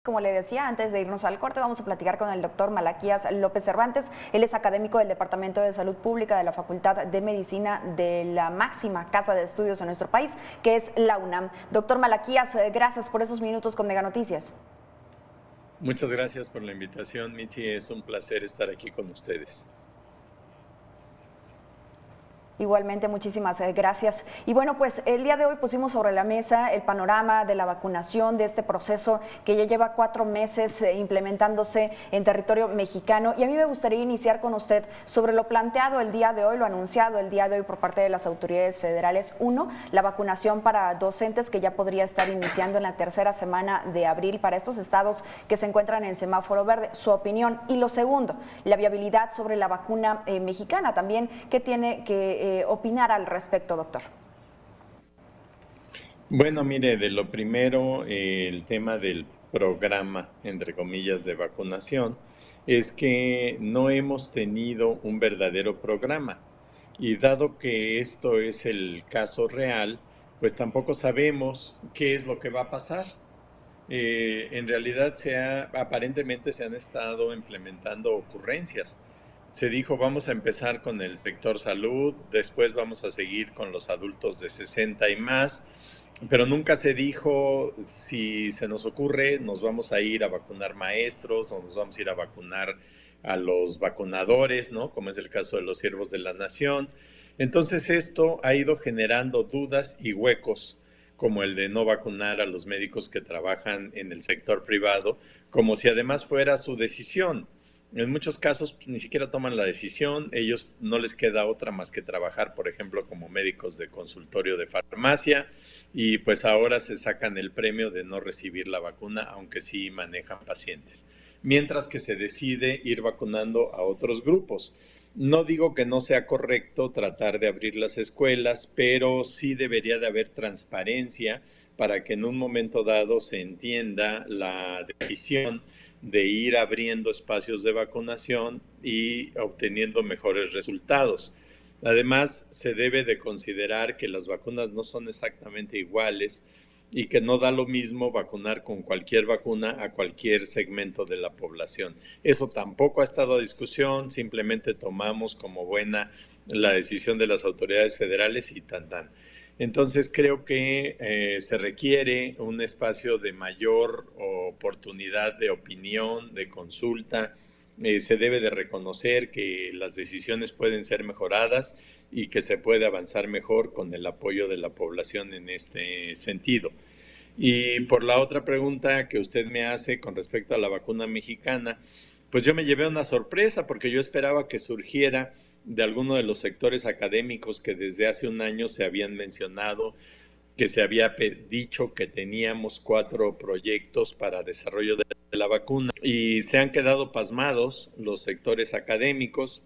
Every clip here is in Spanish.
Como le decía, antes de irnos al corte, vamos a platicar con el doctor Malaquías López Cervantes. Él es académico del Departamento de Salud Pública de la Facultad de Medicina de la máxima casa de estudios en nuestro país, que es la UNAM. Doctor Malaquías, gracias por esos minutos con Mega Noticias. Muchas gracias por la invitación, Michi. Es un placer estar aquí con ustedes. Igualmente, muchísimas gracias. Y bueno, pues el día de hoy pusimos sobre la mesa el panorama de la vacunación, de este proceso que ya lleva 4 meses implementándose en territorio mexicano. Y a mí me gustaría iniciar con usted sobre lo planteado el día de hoy, lo anunciado el día de hoy por parte de las autoridades federales. Uno, la vacunación para docentes que ya podría estar iniciando en la tercera semana de abril para estos estados que se encuentran en semáforo verde. Su opinión. Y lo segundo, la viabilidad sobre la vacuna mexicana también. ¿Qué tiene que opinar al respecto, doctor? Bueno, mire, de lo primero, el tema del programa, entre comillas, de vacunación, es que no hemos tenido un verdadero programa. Y dado que esto es el caso real, pues tampoco sabemos qué es lo que va a pasar. En realidad aparentemente se han estado implementando ocurrencias. Se dijo, vamos a empezar con el sector salud, después vamos a seguir con los adultos de 60 y más, pero nunca se dijo si se nos ocurre, nos vamos a ir a vacunar maestros o nos vamos a ir a vacunar a los vacunadores, ¿no? Como es el caso de los siervos de la nación. Entonces esto ha ido generando dudas y huecos, como el de no vacunar a los médicos que trabajan en el sector privado, como si además fuera su decisión. En muchos casos pues, ni siquiera toman la decisión, ellos no les queda otra más que trabajar, por ejemplo, como médicos de consultorio de farmacia, y pues ahora se sacan el premio de no recibir la vacuna, aunque sí manejan pacientes. Mientras que se decide ir vacunando a otros grupos. No digo que no sea correcto tratar de abrir las escuelas, pero sí debería de haber transparencia para que en un momento dado se entienda la decisión de ir abriendo espacios de vacunación y obteniendo mejores resultados. Además, se debe de considerar que las vacunas no son exactamente iguales y que no da lo mismo vacunar con cualquier vacuna a cualquier segmento de la población. Eso tampoco ha estado a discusión, simplemente tomamos como buena la decisión de las autoridades federales y tan tan. Entonces creo que se requiere un espacio de mayor oportunidad de opinión, de consulta. Se debe de reconocer que las decisiones pueden ser mejoradas y que se puede avanzar mejor con el apoyo de la población en este sentido. Y por la otra pregunta que usted me hace con respecto a la vacuna mexicana, pues yo me llevé una sorpresa porque yo esperaba que surgiera de alguno de los sectores académicos que desde hace un año se habían mencionado, que se había dicho que teníamos 4 proyectos para desarrollo de la vacuna y se han quedado pasmados los sectores académicos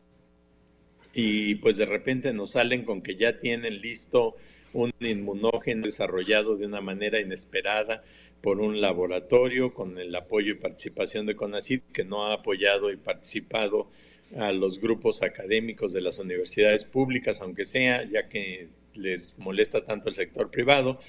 y pues de repente nos salen con que ya tienen listo un inmunógeno desarrollado de una manera inesperada por un laboratorio con el apoyo y participación de CONACYT, que no ha apoyado y participado a los grupos académicos de las universidades públicas, aunque sea, ya que les molesta tanto el sector privado.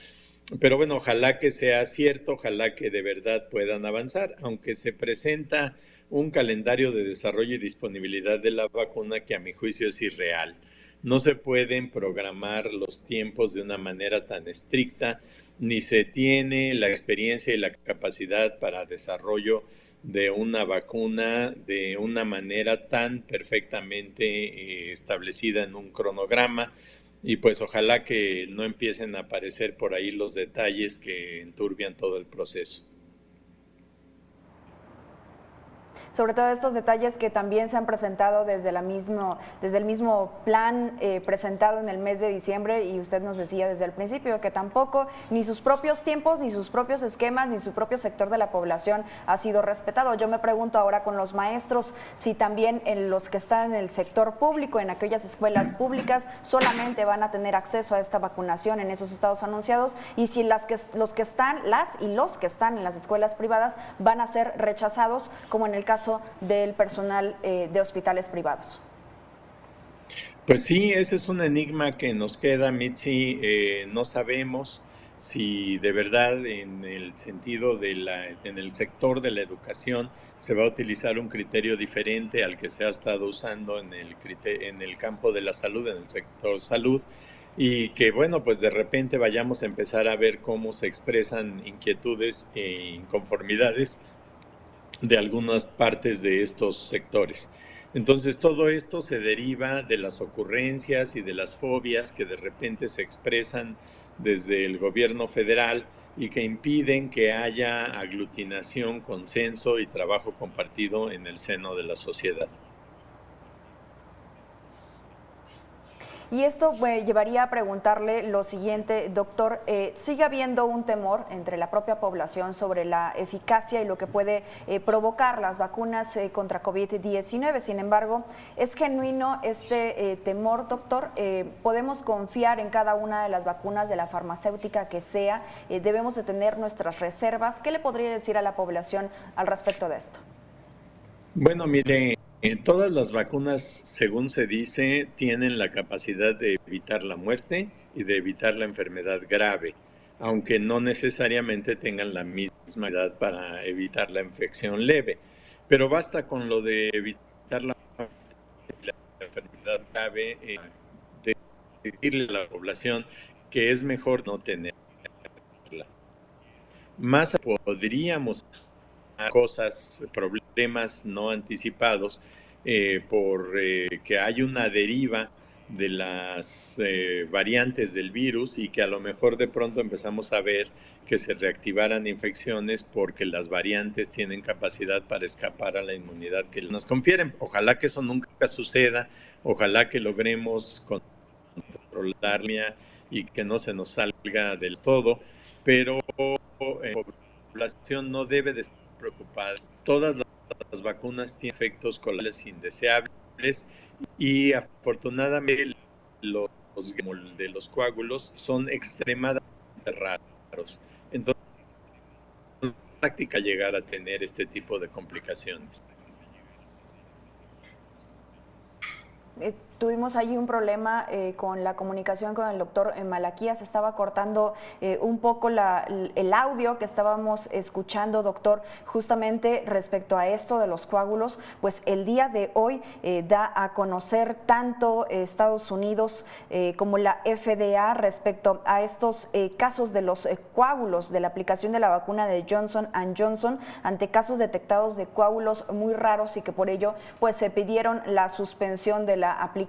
Pero bueno, ojalá que sea cierto, ojalá que de verdad puedan avanzar, aunque se presenta un calendario de desarrollo y disponibilidad de la vacuna que a mi juicio es irreal. No se pueden programar los tiempos de una manera tan estricta, ni se tiene la experiencia y la capacidad para desarrollo de una vacuna de una manera tan perfectamente establecida en un cronograma. Y pues ojalá que no empiecen a aparecer por ahí los detalles que enturbian todo el proceso. Sobre todo estos detalles que también se han presentado desde el mismo plan presentado en el mes de diciembre, y usted nos decía desde el principio que tampoco ni sus propios tiempos, ni sus propios esquemas, ni su propio sector de la población ha sido respetado. Yo me pregunto ahora con los maestros si también en los que están en el sector público, en aquellas escuelas públicas, solamente van a tener acceso a esta vacunación en esos estados anunciados, y si los que están en las escuelas privadas van a ser rechazados, como en el caso del personal de hospitales privados. Pues sí, ese es un enigma que nos queda, Mitzi, no sabemos. si de verdad en el sentido en el sector de la educación se va a utilizar un criterio diferente al que se ha estado usando en el campo de la salud, en el sector salud, y que bueno, pues de repente vayamos a empezar a ver cómo se expresan inquietudes e inconformidades de algunas partes de estos sectores. Entonces todo esto se deriva de las ocurrencias y de las fobias que de repente se expresan desde el gobierno federal y que impiden que haya aglutinación, consenso y trabajo compartido en el seno de la sociedad. Y esto me llevaría a preguntarle lo siguiente, doctor, ¿sigue habiendo un temor entre la propia población sobre la eficacia y lo que puede provocar las vacunas contra COVID-19? Sin embargo, ¿es genuino este temor, doctor? ¿Podemos confiar en cada una de las vacunas de la farmacéutica que sea? ¿Debemos de tener nuestras reservas? ¿Qué le podría decir a la población al respecto de esto? Bueno, mire, todas las vacunas, según se dice, tienen la capacidad de evitar la muerte y de evitar la enfermedad grave, aunque no necesariamente tengan la misma edad para evitar la infección leve. Pero basta con lo de evitar la enfermedad grave, de decirle a la población que es mejor no tenerla. Más podríamos cosas, problemas no anticipados por que hay una deriva de las variantes del virus y que a lo mejor de pronto empezamos a ver que se reactivaran infecciones porque las variantes tienen capacidad para escapar a la inmunidad que nos confieren. Ojalá que eso nunca suceda, ojalá que logremos controlarla y que no se nos salga del todo, pero la población no debe de estar preocupada. Todas las vacunas tienen efectos colaterales indeseables y afortunadamente los de los coágulos son extremadamente raros. Entonces, en práctica llegar a tener este tipo de complicaciones. Tuvimos ahí un problema con la comunicación con el doctor Malaquías, estaba cortando un poco el audio que estábamos escuchando, doctor, justamente respecto a esto de los coágulos. Pues el día de hoy da a conocer tanto Estados Unidos como la FDA respecto a estos casos de los coágulos, de la aplicación de la vacuna de Johnson & Johnson ante casos detectados de coágulos muy raros y que por ello pues se pidieron la suspensión de la aplicación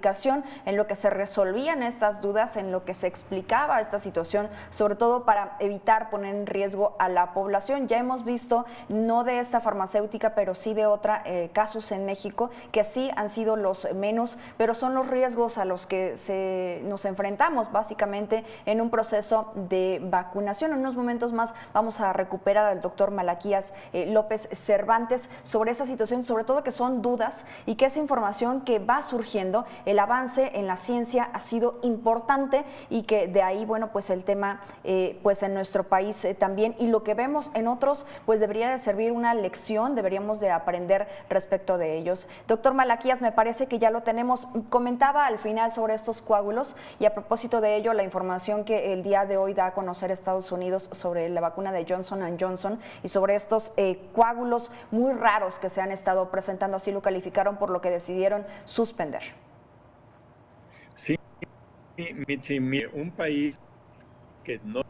en lo que se resolvían estas dudas, en lo que se explicaba esta situación, sobre todo para evitar poner en riesgo a la población. Ya hemos visto, no de esta farmacéutica, pero sí de otra, casos en México que sí han sido los menos, pero son los riesgos a los que nos enfrentamos básicamente en un proceso de vacunación. En unos momentos más vamos a recuperar al doctor Malaquías López Cervantes sobre esta situación, sobre todo que son dudas y que es información que va surgiendo. El avance en la ciencia ha sido importante y que de ahí, bueno, pues el tema pues en nuestro país también, y lo que vemos en otros pues debería de servir una lección, deberíamos de aprender respecto de ellos. Doctor Malaquías, me parece que ya lo tenemos. Comentaba al final sobre estos coágulos y a propósito de ello la información que el día de hoy da a conocer Estados Unidos sobre la vacuna de Johnson & Johnson y sobre estos coágulos muy raros que se han estado presentando, así lo calificaron, por lo que decidieron suspender. Sí, un país que no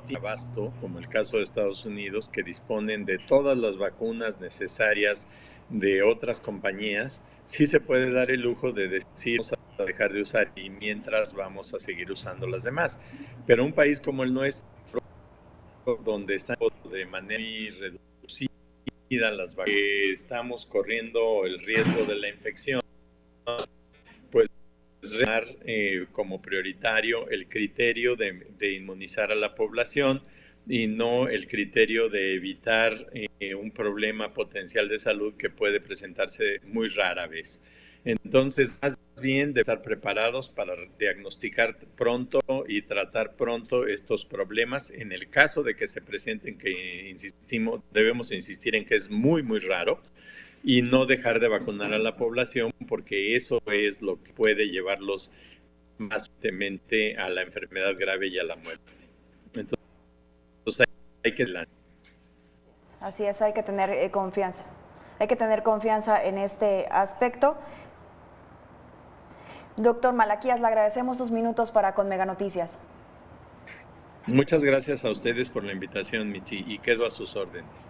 tiene abasto, como el caso de Estados Unidos, que disponen de todas las vacunas necesarias de otras compañías, sí se puede dar el lujo de decir vamos a dejar de usar y mientras vamos a seguir usando las demás. Pero un país como el nuestro, donde están de manera muy reducida las vacunas, estamos corriendo el riesgo de la infección, pues como prioritario el criterio de inmunizar a la población y no el criterio de evitar un problema potencial de salud que puede presentarse muy rara vez. Entonces, más bien de estar preparados para diagnosticar pronto y tratar pronto estos problemas en el caso de que se presenten, que debemos insistir en que es muy, muy raro, y no dejar de vacunar a la población porque eso es lo que puede llevarlos más fuertemente a la enfermedad grave y a la muerte. Entonces, hay que... Así es, hay que tener confianza. Hay que tener confianza en este aspecto. Doctor Malaquías, le agradecemos sus minutos para con Mega Noticias. Muchas gracias a ustedes por la invitación, Mitzi, y quedo a sus órdenes.